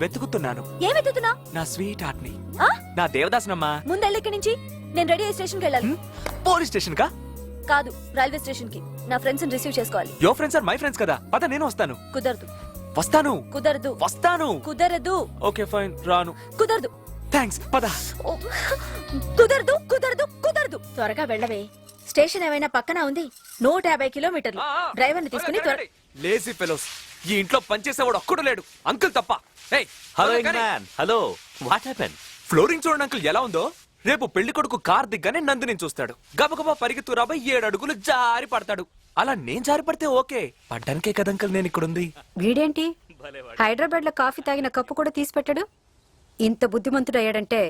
వెతుకుతున్నాను. ఏం వెతుకుతున్నా? నా స్వీట్ హార్ట్ ని. నా దేవదాసునమ్మా. ముందెళ్ళి ఇక్కడి నుంచి. నేను రెడీ అయ్యే స్టేషన్ కి వెళ్ళాలి. పోలీస్ స్టేషన్ కా? కాదు, రైల్వే స్టేషన్ కి. నా ఫ్రెండ్స్ రిసీవ్ చేసుకోవాలి. Your friends are my friends కదా. పద నేను వస్తాను. కుదరదు. వస్తాను. కుదరదు. వస్తాను. కుదరదు. ఓకే ఫైన్, రాను. కుదరదు. థాంక్స్, పద. కుదరదు కుదరదు కుదరదు. త్వరగా వెళ్ళవే. స్టేషన్ ఏమైనా పక్కన ఉంది. 150 కిలోమీటర్లు. డ్రైవర్ని తీసుకుని లేజీ ఫెలోస్. ఈ ఇంట్లో పనిచేసేవాడు ఒక్కడు లేడు, అంకుల్ తప్ప. Hello man, hello. What happen? Flooring చూడండి అంకుల్ ఎలా ఉందో. రేపు పెళ్లి కొడుకు కార్ దిగ్గానే నందిని చూస్తాడు. గబగబా పరిగెత్తు రాబోయ్ 7 అడుగులు జారి పడతాడు. అలా నేను జారి పడితే ఓకే, పడ్డానికే కదా అంకుల్ నేను ఇక్కడుంది. వీడేంటి హైదరాబాద్ లో కాఫీ తాగిన కప్పు కూడా తీసి పెట్టాడు? ఇంత బుద్ధిమంతుడు అయ్యాడంటే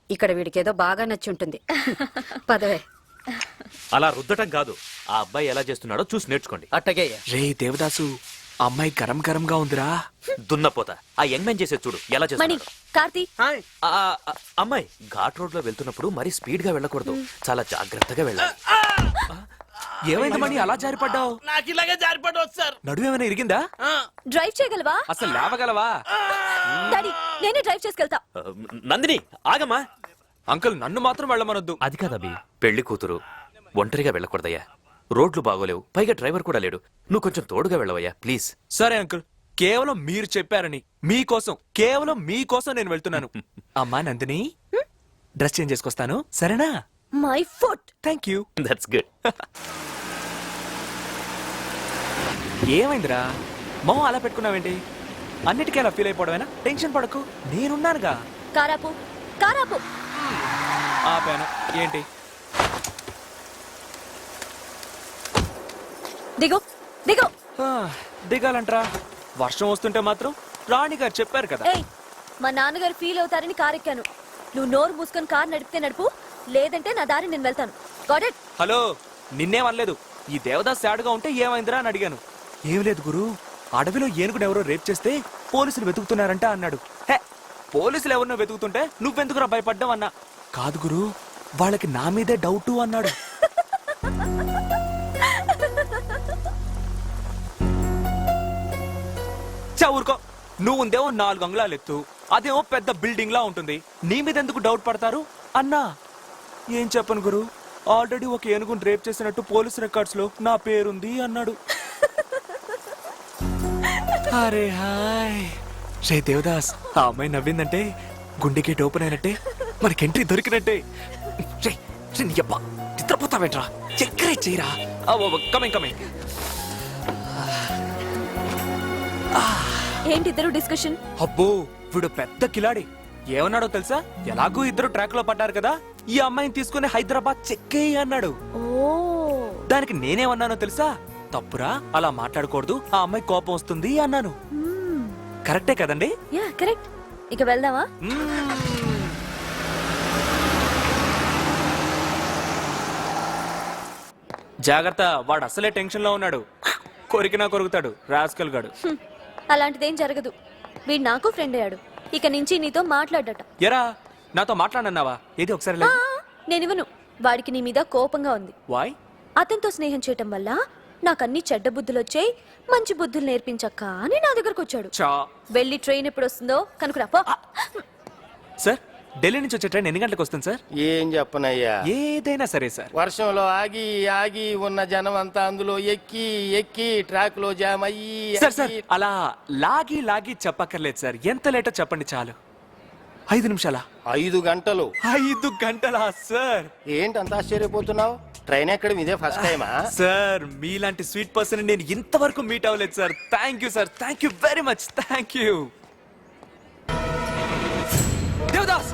ఇక్కడ వీడికేదో బాగా నచ్చి ఉంటుంది. పదవే. అలా రుద్దటం కాదు, ఆ అబ్బాయి ఎలా చేస్తున్నాడో చూసి నేర్చుకోండి. అట్టగే. రే దేవదాసు, అమ్మాయి గరం గరంగా ఉందిరా. దున్నపోతా ఆ యంగ్ మ్యాన్ చేసే చూడు ఎలా మణి, చేస్తున్నాడు. కార్తీ. అమ్మాయి ఘాట్ రోడ్ లో వెళ్తున్నప్పుడు మరీ స్పీడ్ గా వెళ్ళకూడదు, చాలా జాగ్రత్తగా వెళ్ళాలి. ఏమైంది మణి, అలా జారి పడ్డావు? నాకు ఇలాగే జారిపడవచ్చు సార్. నడుము ఏమైనా ఇరిగిందా? డ్రైవ్ చేయగలవా? అసలు లేవగలవా? డాడీ, నేనే డ్రైవ్ చేసుకెళ్తా. నందిని ఆగమ్మా. అంకుల్ నన్ను మాత్రం వెళ్ళమనొద్దు. అది కాదబ్బి, పెళ్లి కూతురు ఒంటరిగా వెళ్ళకూడదయ్యా. రోడ్లు బాగోలేవు, పైగా డ్రైవర్ కూడా లేడు. నువ్వు కొంచెం తోడుగా వెళ్ళవయ్యా ప్లీజ్. సరే అంకుల్, కేవలం మీరు చెప్పారని, మీకోసం, కేవలం మీకోసం నేను వెళ్తున్నాను. అమ్మా నందిని, డ్రెస్ చేంజ్ చేసుకొస్తాను సరేనా? My foot. Thank you. That's good. ఏమైందిరా మొహం అలా పెట్టుకున్నావేంటి? అన్నిటికీ అలా ఫీల్ అయిపోవడమేనా? టెన్షన్ పడకు, నేనున్నానుగా. కారాపు కారాపు. ఆపాను. ఏంటి? దిగు దిగు. దిగాలంట్రా? వర్షం వస్తుంటే మాత్రం రాణి గారు చెప్పారు కదా. ఏయ్, మా నాన్నగారు ఫీల్ అవుతారని కార్ ఎక్కాను. నువ్వు నోరు మూసుకొని కార్ నడిపితే నడుపు, లేదంటే నా దారి నేను వెళ్తాను. Got it? హలో, నిన్నేమనలేదు. ఈ దేవదాస్ సాడుగా ఉంటే ఏమైందిరా అని అడిగాను. ఏం లేదు గురు, అడవిలో ఏనుగును ఎవరో రేప్ చేస్తే పోలీసులు వెతుకుతున్నారంట అన్నాడు. హే, పోలీసులు ఎవరినో వెతుకుతుంటే నువ్వెందుకురా భయపడ్డావు అన్నా. కాదు గురు, వాళ్ళకి నా మీదే డౌటు అన్నాడు. ఊరుకో, నువ్వు ఉందేమో 4 అంగుళాలు ఎత్తు, అదేమో పెద్ద బిల్డింగ్ లా ఉంటుంది. నీ మీద ఎందుకు డౌట్ పడతారు అన్నా. ఏం చెప్పను గురు, ఆల్రెడీ ఒక ఏనుగును రేప్ చేసినట్టు పోలీస్ రికార్డ్స్ లో నా పేరుంది అన్నాడు. అరే హాయ్ రే దేవదాస్, ఆ అమ్మాయి నవ్విందంటే గుండె గేట్ ఓపెన్ అయినట్టే, మనకి ఎంట్రీ దొరికినట్టే. నిద్రపోతావేంట్రా? ఎంకరేజ్ చేయరా. Coming coming. ఏంటి ఇద్దరు డిస్కషన్? అబ్బో, వీడు పెద్ద కిలాడి. ఏమన్నాడో తెలుసా? ఎలాగూ ఇద్దరు ట్రాక్ లో పడ్డారు కదా, ఈ అమ్మాయిని తీసుకుని హైదరాబాద్ చెక్కేయి అన్నాడు. ఓ, దానికి నేనేమన్నానో తెలుసా? తప్పురా, అలా మాట్లాడకూడదు, ఆ అమ్మాయి కోపం వస్తుంది అన్నాను. కరెక్టే కదండి? Yeah correct. ఇక వెళ్దామా? జాగ్రత్త, వాడు అసలే టెన్షన్ లో ఉన్నాడు. కొరికినా కొరుకుతాడు రాస్కల్ గాడు. అలాంటిదేం జరగదు. వీడు నాకు ఫ్రెండ్ అయ్యాడు. ఇక నుంచి నీతో మాట్లాడట. ఎరా, నాతో మాట్లాడన్నావా? ఏది ఒకసారి నేనివ్వను. వాడికి నీ మీద కోపంగా ఉంది. వాయ్? అతనితో స్నేహం చేయటం వల్ల నాకన్నీ చెడ్డ బుద్ధులు వచ్చాయి, మంచి బుద్ధులు నేర్పించక్క అని నా దగ్గరకు వచ్చాడు. వెళ్ళి ట్రైన్ ఎప్పుడు వస్తుందో కనుకురా పో. సార్, ఢిల్లీ నుంచి వచ్చే ట్రైన్ ఎన్ని గంటలకు వస్తుంది సార్? ఏం చెప్పనయ్యా, ఏదైనా సరే సార్. వర్షంలో ఆగి ఆగి ఉన్న జనం అంతా అందులో ఎక్కి ఎక్కి ట్రాక్ లో జామ్ అయ్యి సార్ సార్, అలా లాగి లాగి చెప్పక్కర్లేదు సార్. ఎంత లేటో చెప్పండి చాలు. 5 నిమిషాలా? 5 గంటలు. 5 గంటలా సార్? ఏంటి అంత ఆశ్చర్యపోతున్నావు? ట్రైన్ ఎక్కడం ఇదే ఫస్ట్ టైమా? సార్, మీలాంటి స్వీట్ పర్సన్ నేను ఇంతవరకు మీట్ అవ్వలేదు sir. Thank you sir, thank you very much. Thank you. Devdas,